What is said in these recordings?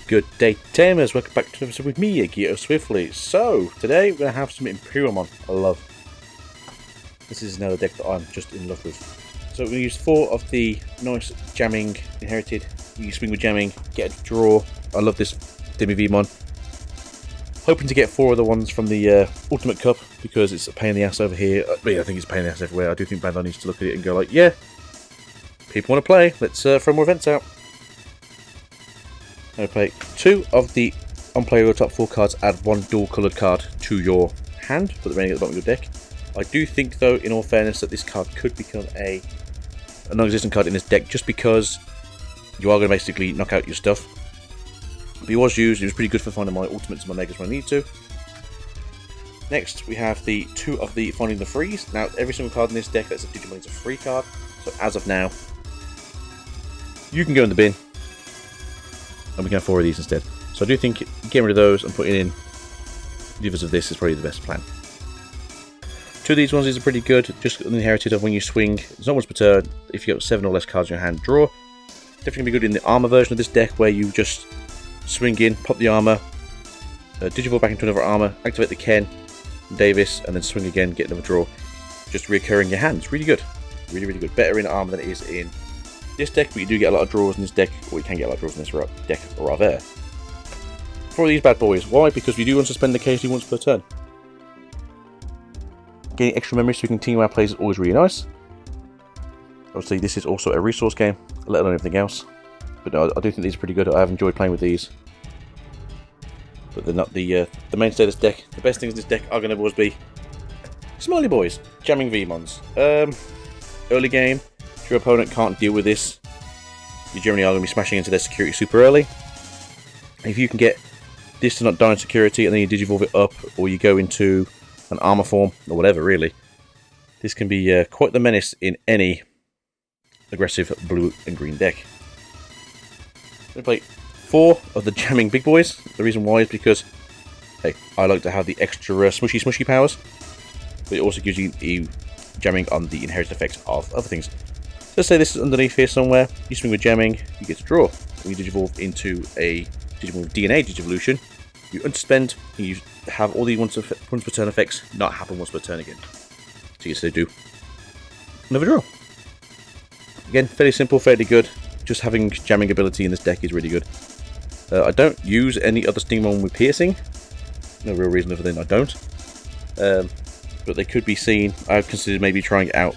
Good day, Tamers. Welcome back to an episode with me, Gito Swiftly. So, today we're going to have some Imperialdramon I love. This is another deck that I'm just in love with. So we're going to use 4 of the nice jamming inherited. You swing with jamming, get a draw. I love this Digimon. Hoping to get 4 of the ones from the Ultimate Cup because it's a pain in the ass over here. I think it's a pain in the ass everywhere. I do think Bandai needs to look at it and go like, yeah, people want to play. Let's throw more events out. I'm going to play 2 of the unplayable top 4 cards, add 1 dual coloured card to your hand, put the remaining at the bottom of your deck. I do think though, in all fairness, that this card could become a non-existent card in this deck just because you are going to basically knock out your stuff. But it was used, it was pretty good for finding my ultimates and my megas when I need to. Next we have the 2 of the Finding the Freeze. Now every single card in this deck that's a Digimon is a free card, so as of now you can go in the bin. And we can have 4 of these instead. So I do think getting rid of those and putting in the others of this is probably the best plan. 2 of these ones is pretty good, just inherited of when you swing. It's not once per turn. If you've got 7 or less cards in your hand, draw. Definitely be good in the armor version of this deck where you just swing in, pop the armor, digivolve back into another armor, activate the Ken, Davis, and then swing again, get another draw. Just reoccurring your hand. It's really good. Really, really good. Better in armor than it is in this deck, but you do get a lot of draws in this deck, or you can get a lot of draws in this deck, or rather. 4 of these bad boys. Why? Because we do unsuspend occasionally once per turn. Getting extra memory so we can continue our plays is always really nice. Obviously, this is also a resource game, let alone everything else. But no, I do think these are pretty good. I have enjoyed playing with these. But they're not the mainstay of this deck. The best things in this deck are going to always be Smiley Boys, jamming Vmons. Early game, if your opponent can't deal with this, you generally are going to be smashing into their security super early. If you can get this to not die in security and then you digivolve it up, or you go into an armor form, or whatever really, this can be quite the menace in any aggressive blue and green deck. I'm going to play 4 of the jamming big boys. The reason why is because, hey, I like to have the extra smushy powers, but it also gives you jamming on the inherited effects of other things. Let's say this is underneath here somewhere, you swing with jamming, you get to draw. When you digivolve into a Digimon with DNA Digivolution, you unsuspend, and you have all the once per turn effects not happen once per turn again. So you get to do another draw. Again, fairly simple, fairly good. Just having jamming ability in this deck is really good. I don't use any other Digimon with piercing. No real reason other than I don't. But they could be seen. I've considered maybe trying it out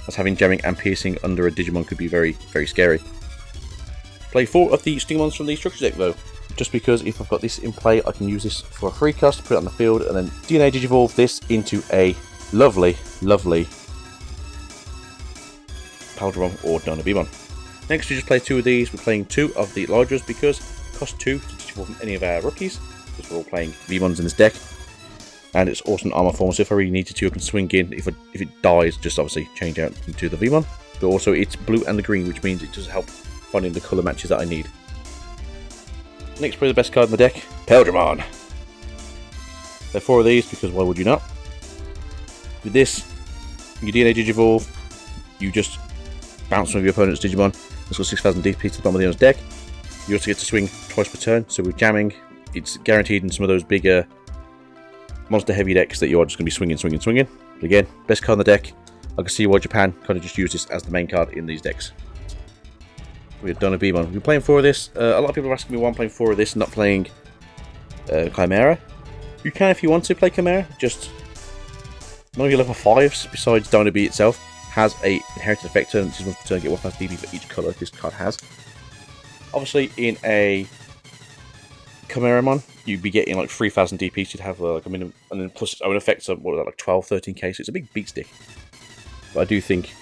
as having jamming and piercing under a Digimon could be very, very scary. Play 4 of the Digimons from the structure deck though, just because if I've got this in play, I can use this for a free cast, put it on the field, and then DNA Digivolve this into a lovely, lovely Imperialdramon or Digimon. Next, we just play 2 of these. We're playing 2 of the Largers because it costs 2 to digivolve from any of our rookies, because we're all playing Vmons in this deck. And it's also an armor form, so if I really needed to, I can swing in. If it dies, just obviously change out into the Vmon. But also, it's blue and the green, which means it does help finding the colour matches that I need. Next, play the best card in the deck, Imperialdramon. There are 4 of these, because why would you not? With this, your DNA Digivolve, you just bounce one of your opponent's Digimon. It's got 6,000 DP to the bottom of the other's deck. You also get to swing twice per turn, so with jamming, it's guaranteed in some of those bigger monster heavy decks that you are just going to be swinging. But again, best card in the deck. I can see why Japan kind of just use this as the main card in these decks. We've done a Bmon. We're playing 4 of this. A lot of people are asking me why I'm playing 4 of this and not playing Chimera. You can if you want to play Chimera, just none of your level 5s besides Dino B itself has a inherited effect turn, which is once per turn get 1 DP for each colour this card has. Obviously, in a Chimeramon, you'd be getting like 3,000 DP, you'd have like a minimum, and then plus its own effects of what was that, like 12, 13k, so it's a big beat stick. But I do think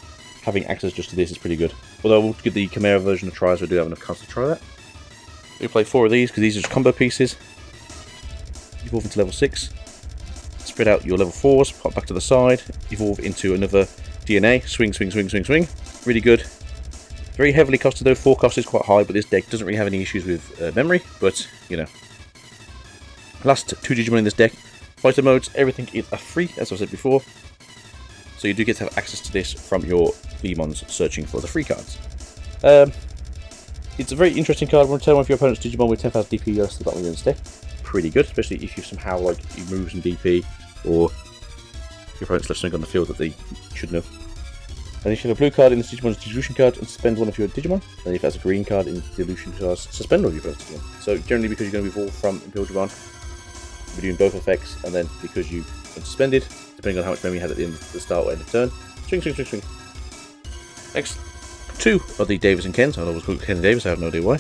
having access just to this is pretty good. Although we'll give the Chimera version a try, as we do have enough cards to try that. We play 4 of these because these are just combo pieces. Evolve into level 6. Spread out your level 4s, pop back to the side, evolve into another DNA, swing. Really good. Very heavily costed though, 4 cost is quite high, but this deck doesn't really have any issues with memory, but you know. Last 2 Digimon in this deck. Fighter modes, everything is a free, as I said before. So you do get to have access to this from your Vmons searching for the free cards. It's a very interesting card. When turn one of your opponent's Digimon with 10,000 DP, you to the bottom of your deck. Pretty good, especially if you somehow like you move some DP or your opponent's left something on the field that they shouldn't have. And if you have a blue card in the Digimon's Dilution card, and suspend one of your Digimon. And if that's a green card in Dilution cards, suspend one of your opponent's Digimon. So generally, because you're going to evolve from Imperialdramon, you're doing both effects, and then because you unsuspended, depending on how much memory you had at the end of the start or end of turn, swing, swing, swing, swing. Next, two of the Davis and Kens. I know it was called Ken and Davis, I have no idea why.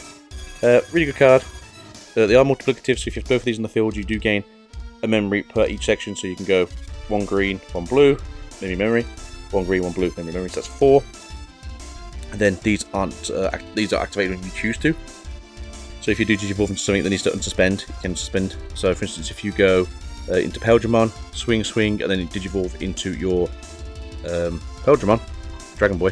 Really good card. They are multiplicative, so if you have both of these in the field, you do gain a memory per each section, so you can go one green, one blue, memory, one green, one blue, memory, so that's 4. And then these aren't these are activated when you choose to. So if you do Digivolve into something that needs to unsuspend, you can suspend. So for instance, if you go into Imperialdramon, swing, swing, and then you Digivolve into your Imperialdramon, Dragon Boy,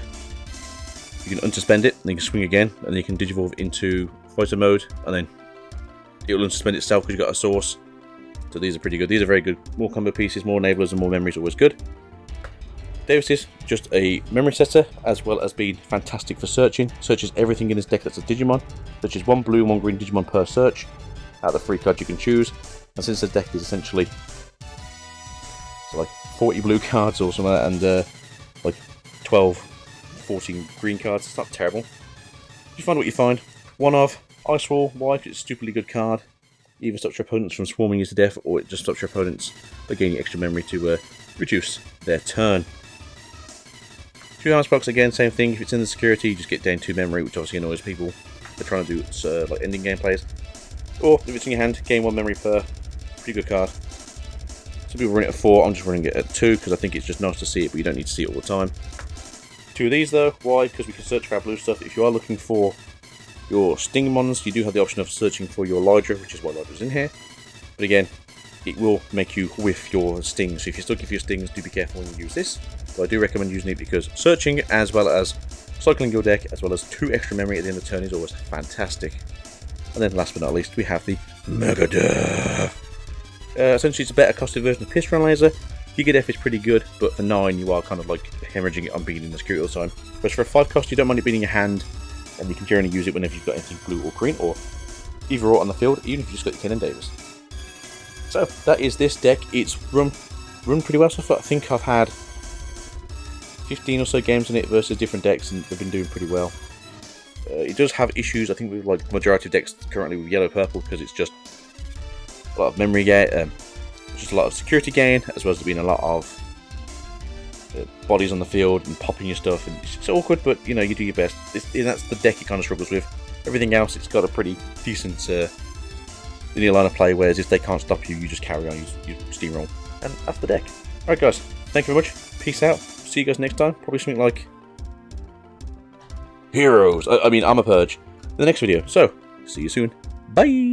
you can unsuspend it, and then you can swing again, and then you can Digivolve into Fighter mode, and then it will unsuspend itself because you've got a source. So these are pretty good. These are very good. More combo pieces, more enablers, and more memories, always good. Davis is just a memory setter, as well as being fantastic for searching. Searches everything in his deck that's a Digimon. Searches one blue and one green Digimon per search. Out of the 3 cards you can choose. And since the deck is essentially like 40 blue cards or something, and like 12, 14 green cards, it's not terrible. You find what you find. One of Ice Wall. Why? Because it's a stupidly good card. Either stops your opponents from swarming you to death, or it just stops your opponents by gaining extra memory to reduce their turn. 2 Harness Blocks, again, same thing. If it's in the security, you just get down 2 memory, which obviously annoys people. They're trying to do like ending game plays. Or if it's in your hand, gain 1 memory per. Pretty good card. Some people run it at 4. I'm just running it at 2 because I think it's just nice to see it, but you don't need to see it all the time. 2 of these though. Why? Because we can search for our blue stuff. If you are looking for your Stingmons, you do have the option of searching for your Lydra, which is why Lydra's in here. But again, it will make you whiff your stings. So if you're stuck with your stings, do be careful when you use this. But I do recommend using it because searching, as well as cycling your deck, as well as 2 extra memory at the end of the turn, is always fantastic. And then last but not least, we have the Megadeth. Essentially, it's a better costed version of Piston Laser. Gigadef is pretty good, but for 9, you are kind of like hemorrhaging it on beating the security all the time. Whereas for a 5 cost, you don't mind it beating your hand, and you can generally use it whenever you've got anything blue or green, or either or on the field, even if you just got your Ken and Davis. So that is this deck. It's run pretty well so far. I think I've had 15 or so games in it versus different decks, and they've been doing pretty well. It does have issues, I think, with like the majority of decks currently with yellow-purple, because it's just a lot of memory gain, just a lot of security gain, as well as there being a lot of bodies on the field and popping your stuff, and it's awkward, but you know, you do your best. That's the deck it kind of struggles with. Everything else, it's got a pretty decent linear line of play, whereas if they can't stop you, you just carry on, you steamroll, and that's the deck. Alright guys, thank you very much, peace out, see you guys next time, probably something like Heroes, I mean Armor Purge, in the next video, so, see you soon, bye!